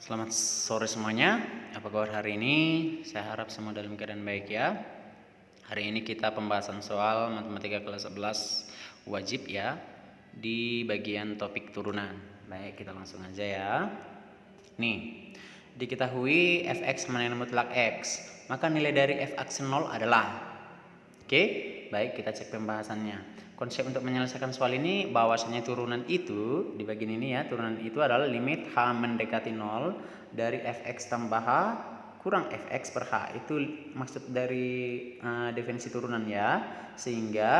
Selamat sore semuanya. Apa kabar hari ini? Saya harap semua dalam keadaan baik ya. Hari ini kita pembahasan soal matematika kelas 11 wajib ya, di bagian topik turunan. Baik, kita langsung aja ya. Nih, diketahui fx sama dengan mutlak x, maka nilai dari fx 0 adalah. Oke, baik, kita cek pembahasannya. Konsep untuk menyelesaikan soal ini bahwasanya turunan itu di bagian ini ya, turunan itu adalah limit h mendekati 0 dari fx tambah h kurang fx per h. Itu maksud dari definisi turunan ya. Sehingga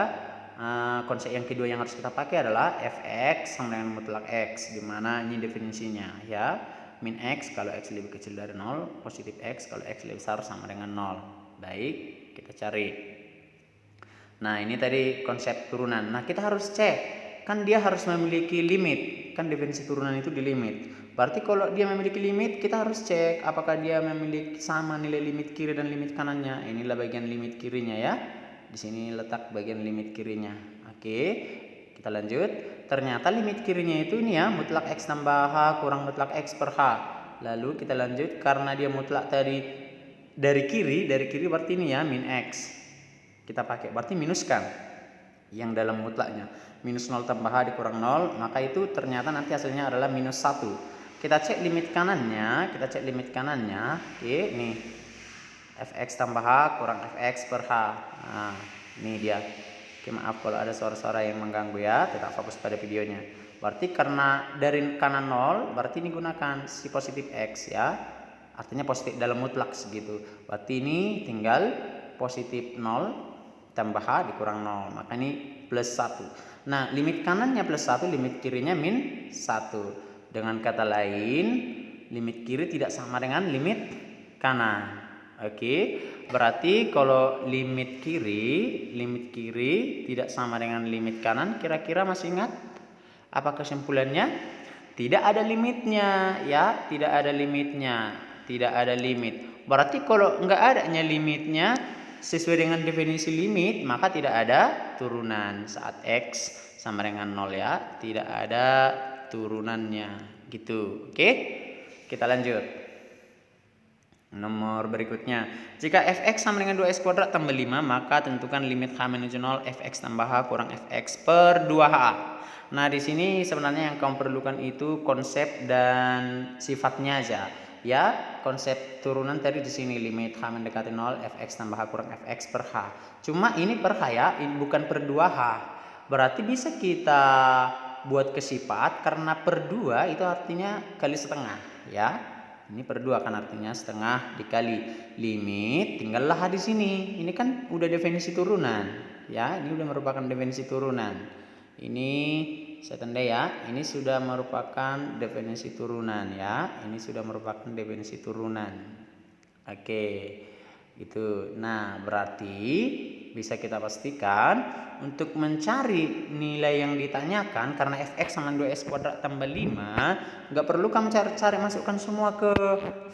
konsep yang kedua yang harus kita pakai adalah fx sama dengan mutlak x, di mana ini definisinya ya. Min x kalau x lebih kecil dari 0, positif x kalau x lebih besar sama dengan 0. Baik, kita cari. Nah, ini tadi konsep turunan. Nah, kita harus cek, kan dia harus memiliki limit. Kan definisi turunan itu di limit. Berarti kalau dia memiliki limit, kita harus cek apakah dia memiliki sama nilai limit kiri dan limit kanannya. Inilah bagian limit kirinya ya. Di sini letak bagian limit kirinya. Oke, kita lanjut. Ternyata limit kirinya itu ini ya, mutlak x tambah h kurang mutlak x per h. Lalu kita lanjut, karena dia mutlak tadi dari kiri berarti ini ya, min x. Kita pakai, berarti minuskan yang dalam mutlaknya. Minus 0 tambah h dikurang 0, maka itu ternyata nanti hasilnya adalah minus 1. Kita cek limit kanannya, Oke, nih. Fx tambah h kurang fx per h. Nah, ini dia. Oke, maaf kalau ada suara-suara yang mengganggu ya, tetap fokus pada videonya. Berarti karena dari kanan 0, berarti ini gunakan si positif x ya. Artinya positif dalam mutlak segitu. Berarti ini tinggal positif 0 tambah h dikurang 0, maka ini plus 1. Nah, limit kanannya plus 1, limit kirinya min 1. Dengan kata lain, limit kiri tidak sama dengan limit kanan. Oke, berarti kalau limit kiri tidak sama dengan limit kanan, kira-kira masih ingat apa kesimpulannya? Tidak ada limitnya ya, tidak ada limit. Berarti kalau nggak adanya limitnya, sesuai dengan definisi limit, maka tidak ada turunan saat x sama dengan 0 ya, tidak ada turunannya gitu. Oke, kita lanjut. Nomor berikutnya, jika fx sama dengan 2x kuadrat tambah 5, maka tentukan limit h menuju 0 fx tambah h kurang fx per 2h. Nah, di sini sebenarnya yang kamu perlukan itu konsep dan sifatnya aja. Ya, konsep turunan tadi di sini limit h mendekati 0 fx tambah h kurang fx per h. Cuma ini per h ya, ini bukan per 2h. Berarti bisa kita buat kesifat karena per 2 itu artinya kali setengah ya. Ini per 2 kan artinya setengah dikali limit, tinggallah h di sini. Ini kan udah definisi turunan ya, ini udah merupakan definisi turunan. Ini saya tanda ya, ini sudah merupakan definisi turunan ya. Ini sudah merupakan definisi turunan. Oke, gitu. Nah, berarti bisa kita pastikan untuk mencari nilai yang ditanyakan, karena fx sama 2x kuadrat tambah 5, nggak perlu kamu cari masukkan semua ke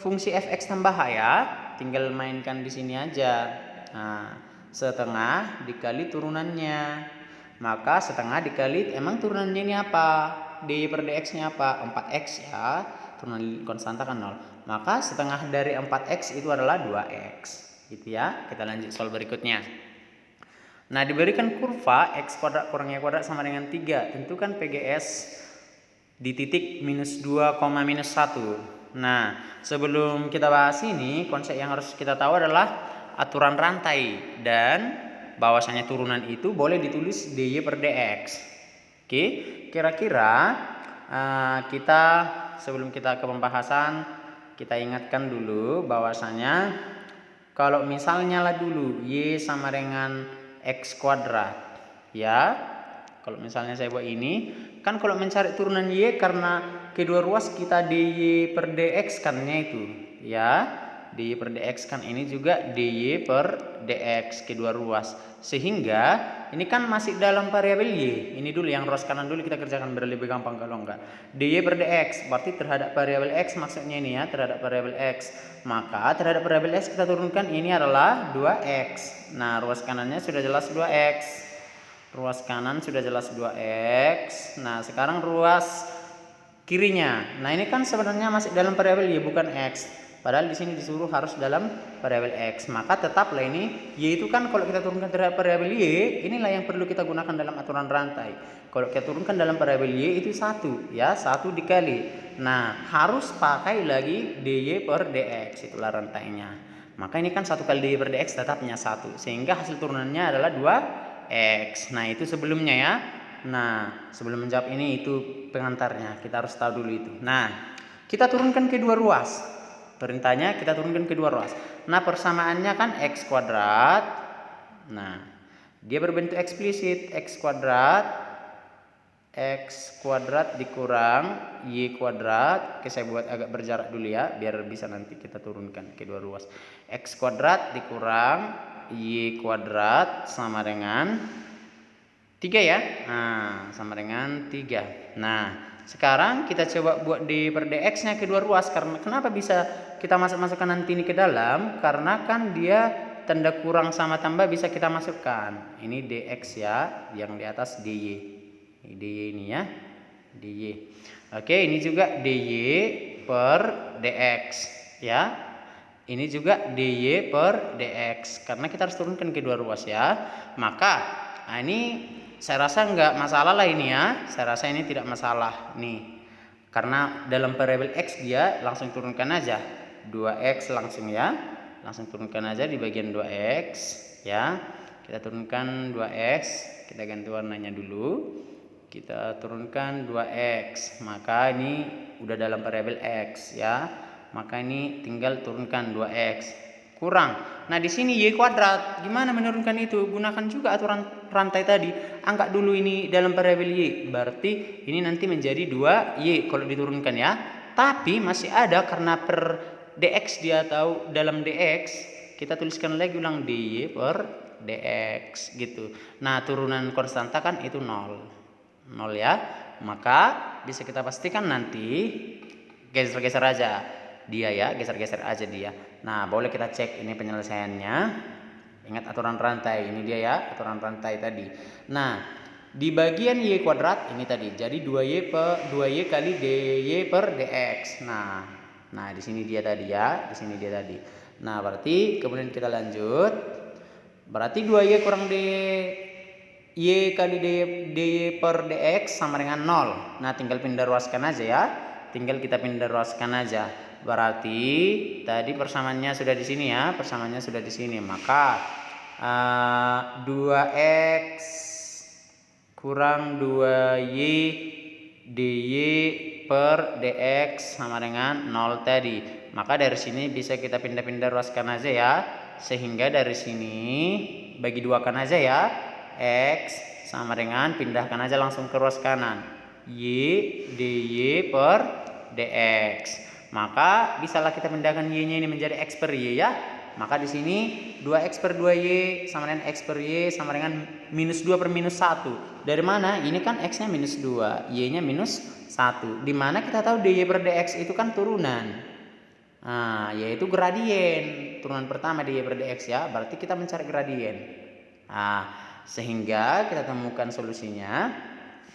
fungsi fx tambah h ya. Tinggal mainkan di sini aja. Nah, setengah dikali turunannya. Maka setengah dikali, emang turunannya ini apa? Dy per dx nya apa? 4x ya. Turunan konstanta kan 0. Maka setengah dari 4x itu adalah 2x. Gitu ya. Kita lanjut soal berikutnya. Nah, diberikan kurva x kuadrat kurang y kuadrat sama dengan 3. Tentukan PGS di titik minus 2, minus 1. Nah, sebelum kita bahas ini, konsep yang harus kita tahu adalah aturan rantai dan bahwasanya turunan itu boleh ditulis dy per dx. Oke, kira-kira kita sebelum kita ke pembahasan, kita ingatkan dulu bahwasanya kalau misalnya lah dulu y sama dengan x kuadrat ya. Kalau misalnya saya buat ini, kan kalau mencari turunan y karena kedua ruas kita dy per dx kannya itu ya. dy per dx kan ini juga dy per dx kedua ruas, sehingga ini kan masih dalam variabel y. Ini dulu yang ruas kanan dulu kita kerjakan biar lebih gampang kalau enggak. dy per dx berarti terhadap variabel x, maksudnya ini ya, terhadap variabel x. Maka terhadap variabel x kita turunkan, ini adalah 2x. Nah, ruas kanannya sudah jelas 2x. Nah, sekarang ruas kirinya. Nah, ini kan sebenarnya masih dalam variabel Y bukan X. Padahal di sini disuruh harus dalam variabel X. Maka tetaplah ini Y itu kan kalau kita turunkan terhadap variabel Y, inilah yang perlu kita gunakan dalam aturan rantai. Kalau kita turunkan dalam variabel Y itu 1 ya, 1 dikali. Nah, harus pakai lagi dy per dx, itulah rantainya. Maka ini kan 1 kali dy per dx tetapnya 1, sehingga hasil turunannya adalah 2x. Nah, itu sebelumnya ya. Nah, sebelum menjawab ini itu pengantarnya, kita harus tahu dulu itu. Nah, kita turunkan ke dua ruas. Perintahnya kita turunkan ke dua ruas. Nah, persamaannya kan x kuadrat. Nah, dia berbentuk eksplisit, x kuadrat dikurang y kuadrat. Oke, saya buat agak berjarak dulu ya, biar bisa nanti kita turunkan ke dua ruas. X kuadrat dikurang y kuadrat sama dengan 3 ya. Nah, sama dengan 3. Nah, sekarang kita coba buat d per dx nya kedua ruas. Karena kenapa bisa kita masukkan nanti ini ke dalam? Karena kan dia tanda kurang sama tambah bisa kita masukkan. Ini dx ya, yang di atas dy. Ini dy ini ya, dy. Oke, ini juga dy per dx ya. Ini juga dy per dx. Karena kita harus turunkan kedua ruas ya. Maka nah ini saya rasa nggak masalah lah ini ya. Saya rasa ini tidak masalah nih. Karena dalam variabel x dia langsung turunkan aja. 2x langsung ya. Langsung turunkan aja di bagian 2x ya. Kita turunkan 2x. Kita ganti warnanya dulu. Kita turunkan 2x. Maka ini udah dalam variabel x ya. Maka ini tinggal turunkan 2x. Kurang. Nah, di sini y kuadrat. Gimana menurunkan itu? Gunakan juga aturan rantai tadi. Angkat dulu ini dalam variabel y. Berarti ini nanti menjadi 2y kalau diturunkan ya. Tapi masih ada karena per dx dia tahu dalam dx, kita tuliskan lagi ulang dy per dx gitu. Nah, turunan konstanta kan itu 0. 0 ya. Maka bisa kita pastikan nanti geser-geser aja dia ya, geser-geser aja dia. Nah, boleh kita cek ini penyelesaiannya. Ingat aturan rantai, ini dia ya, aturan rantai tadi. Nah, di bagian y kuadrat ini tadi jadi 2y kali dy per dx. Nah, di sini dia tadi ya, di sini dia tadi. Nah, berarti kemudian kita lanjut. Berarti 2y kurang y kali dy per dx sama dengan 0. Nah, tinggal pindah ruaskan aja ya. Tinggal kita pindah ruaskan aja. Berarti tadi persamaannya sudah di sini ya, persamaannya sudah di sini. Maka 2x kurang 2y dy per dx sama dengan 0 tadi. Maka dari sini bisa kita pindah-pindah ruaskan aja ya. Sehingga dari sini bagi duakan aja ya. X sama dengan pindahkan aja langsung ke ruas kanan. Y dy per dx. Maka bisalah kita pindahkan y-nya ini menjadi x per y ya. Maka di sini 2x per 2y sama dengan x per y sama dengan minus 2 per minus 1. Dari mana? Ini kan x-nya minus 2, y-nya minus 1. Dimana kita tahu dy per dx itu kan turunan. Nah, yaitu gradien. Turunan pertama dy per dx ya. Berarti kita mencari gradien. Nah, sehingga kita temukan solusinya.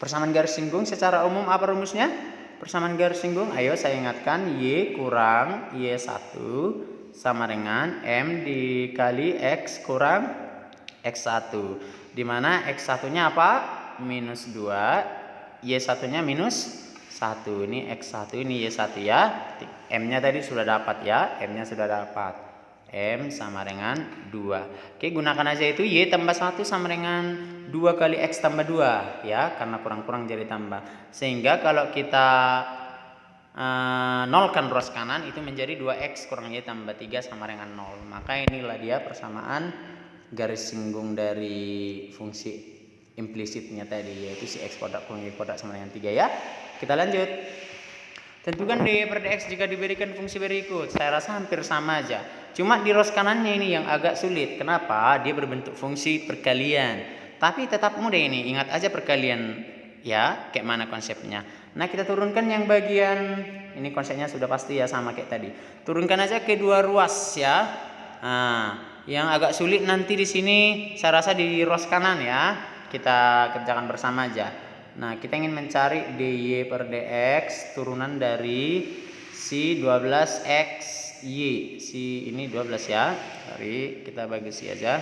Persamaan garis singgung secara umum apa rumusnya? Persamaan garis singgung, ayo saya ingatkan, y kurang y1 sama dengan m dikali x kurang x1. Dimana x1 nya apa? Minus 2, y1 nya minus 1. Ini x1, ini y1 ya. M nya tadi sudah dapat ya, m nya sudah dapat. M sama dengan 2. Oke, gunakan aja itu y tambah 1 sama dengan 2 kali x tambah 2 ya, karena kurang-kurang jadi tambah. Sehingga kalau kita nolkan ruas kanan itu menjadi 2x kurang y tambah 3 sama dengan 0. Maka inilah dia persamaan garis singgung dari fungsi implisitnya tadi, yaitu si x kuadrat kurang y kuadrat sama dengan 3 ya. Kita lanjut. Tentukan dy per dx jika diberikan fungsi berikut. Saya rasa hampir sama aja. Cuma di ruas kanannya ini yang agak sulit. Kenapa? Dia berbentuk fungsi perkalian. Tapi tetap mudah ini. Ingat aja perkalian ya, kayak mana konsepnya. Nah, kita turunkan yang bagian ini, konsepnya sudah pasti ya, sama kayak tadi. Turunkan aja ke dua ruas ya. Nah, yang agak sulit nanti di sini saya rasa di ruas kanan ya. Kita kerjakan bersama aja. Nah, kita ingin mencari dy per dx turunan dari si 12xy. Si ini 12 ya. Sorry, kita bagi si aja.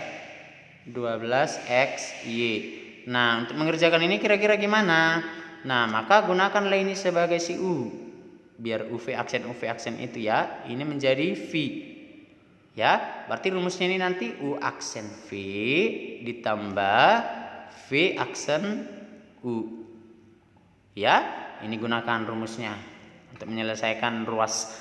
12xy. Nah, untuk mengerjakan ini kira-kira gimana? Nah, maka gunakanlah ini sebagai si u. Biar UV aksen itu ya. Ini menjadi V. Ya, berarti rumusnya ini nanti U aksen V ditambah V aksen U. Ya, ini gunakan rumusnya untuk menyelesaikan ruas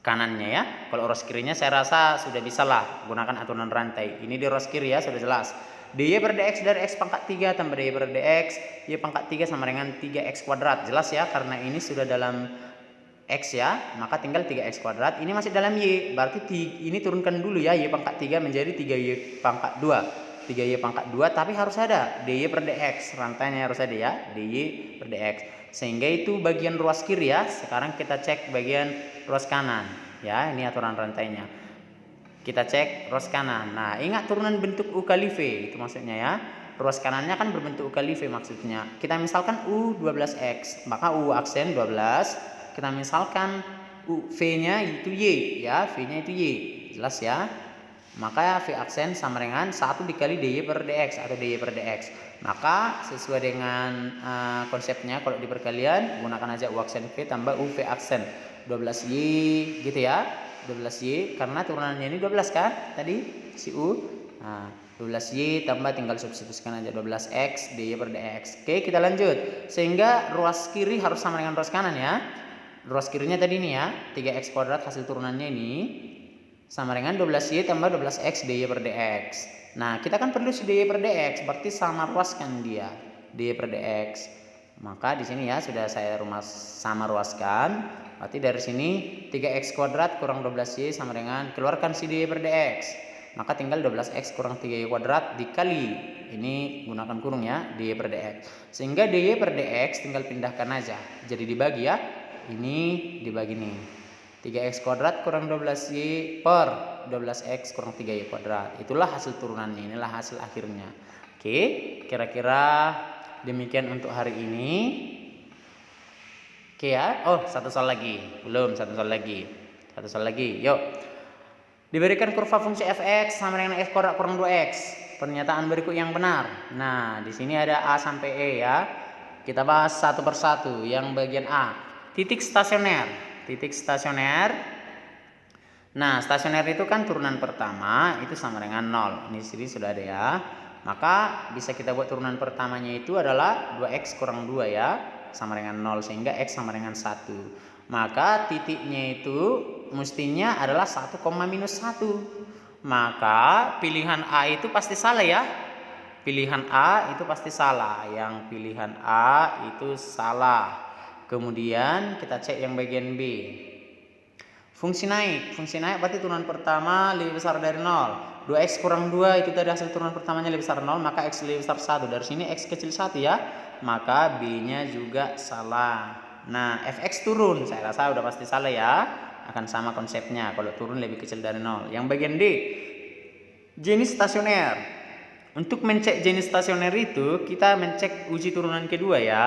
kanannya ya. Kalau ruas kirinya saya rasa sudah bisa lah gunakan aturan rantai. Ini di ruas kiri ya, sudah jelas. dy per dx dari x pangkat 3 tambah dy per dx y pangkat 3 sama dengan 3x kuadrat. Jelas ya, karena ini sudah dalam x ya, maka tinggal 3x kuadrat. Ini masih dalam y, berarti ini turunkan dulu ya, y pangkat 3 menjadi 3y pangkat 2. 3y pangkat 2, tapi harus ada dy per dx, rantainya harus ada ya, dy per dx. Sehingga itu bagian ruas kiri ya. Sekarang kita cek bagian ruas kanan ya, ini aturan rantainya. Kita cek ruas kanan. Nah, ingat turunan bentuk U kali V, itu maksudnya ya. Ruas kanannya kan berbentuk U kali V maksudnya. Kita misalkan U12x, maka U aksen 12. Kita misalkan V-nya itu Y ya, V-nya itu Y. Jelas ya? Maka V aksen sama dengan 1 dikali dy per dx atau dy per dx. Maka sesuai dengan konsepnya kalau di perkalian gunakan aja U aksen V tambah UV aksen 12Y gitu ya. 12Y karena turunannya ini 12 kan tadi si U. Nah, 12Y tambah tinggal substitusikan aja 12x dy per dx. Oke, kita lanjut. Sehingga ruas kiri harus sama dengan ruas kanan ya. Ruas kirinya tadi ini ya, 3x kuadrat hasil turunannya ini sama dengan 12y tambah 12x dy per dx. Nah, kita kan perlu si dy per dx, berarti sama ruaskan dia dy per dx. Maka di sini ya sudah saya sama ruaskan. Berarti dari sini 3x kuadrat kurang 12y sama dengan keluarkan si dy per dx. Maka tinggal 12x kurang 3y kuadrat dikali ini gunakan kurung ya, dy per dx. Sehingga dy per dx tinggal pindahkan aja. Jadi dibagi ya. Ini dibagi nih. 3x kuadrat kurang 12y per 12x kurang 3y kuadrat. Itulah hasil turunannya, inilah hasil akhirnya. Oke, kira-kira demikian untuk hari ini. Oke ya. Oh, satu soal lagi. Belum, satu soal lagi. Satu soal lagi. Yuk. Diberikan kurva fungsi fx sama dengan x kuadrat kurang 2x. Pernyataan berikut yang benar. Nah, di sini ada a sampai e ya. Kita bahas satu persatu. Yang bagian A. Titik stasioner. Titik stasioner. Nah, stasioner itu kan turunan pertama itu sama dengan 0. Ini sini sudah ada ya. Maka bisa kita buat turunan pertamanya itu adalah 2x kurang 2 ya. Sama dengan 0 sehingga x sama dengan 1. Maka titiknya itu mestinya adalah 1, minus 1. Maka pilihan A itu pasti salah ya. Pilihan A itu pasti salah. Yang pilihan A itu salah. Kemudian kita cek yang bagian B. Fungsi naik berarti turunan pertama lebih besar dari 0. 2x kurang 2 itu tadi hasil turunan pertamanya lebih besar 0, maka x lebih besar 1. Dari sini x kecil 1 ya. Maka B-nya juga salah. Nah, fx turun, saya rasa udah pasti salah ya. Akan sama konsepnya kalau turun lebih kecil dari 0. Yang bagian D. Jenis stasioner. Untuk mencek jenis stasioner itu kita mencek uji turunan kedua ya.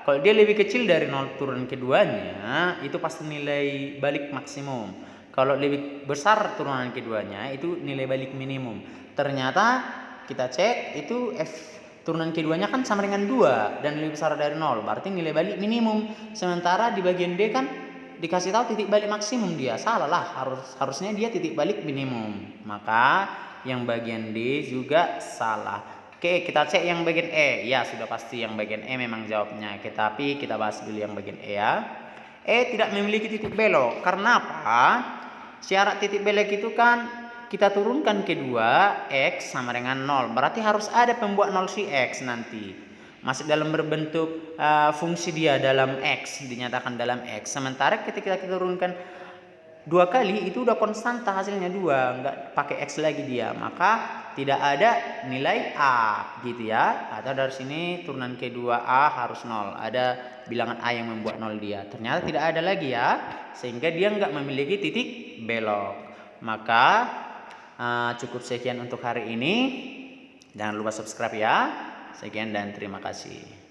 Kalau dia lebih kecil dari 0 turunan keduanya, itu pasti nilai balik maksimum. Kalau lebih besar turunan keduanya, itu nilai balik minimum. Ternyata kita cek itu F turunan keduanya kan sama dengan 2 dan lebih besar dari 0. Berarti nilai balik minimum. Sementara di bagian D kan dikasih tahu titik balik maksimum dia. Salah lah, harusnya dia titik balik minimum. Maka yang bagian D juga salah. Oke, kita cek yang bagian E. Ya, sudah pasti yang bagian E memang jawabnya. Tapi kita bahas dulu yang bagian E ya. E tidak memiliki titik belok. Karena apa? Syarat titik belok itu kan kita turunkan kedua X sama dengan 0. Berarti harus ada pembuat 0 si X nanti. Masih dalam berbentuk fungsi dia dalam X. Dinyatakan dalam X. Sementara ketika kita turunkan 2 kali itu udah konstanta hasilnya 2. Enggak pakai X lagi dia. Maka tidak ada nilai A gitu ya. Atau dari sini turunan kedua A harus 0. Ada bilangan A yang membuat 0 dia. Ternyata tidak ada lagi ya. Sehingga dia enggak memiliki titik belok. Maka cukup sekian untuk hari ini. Jangan lupa subscribe ya. Sekian dan terima kasih.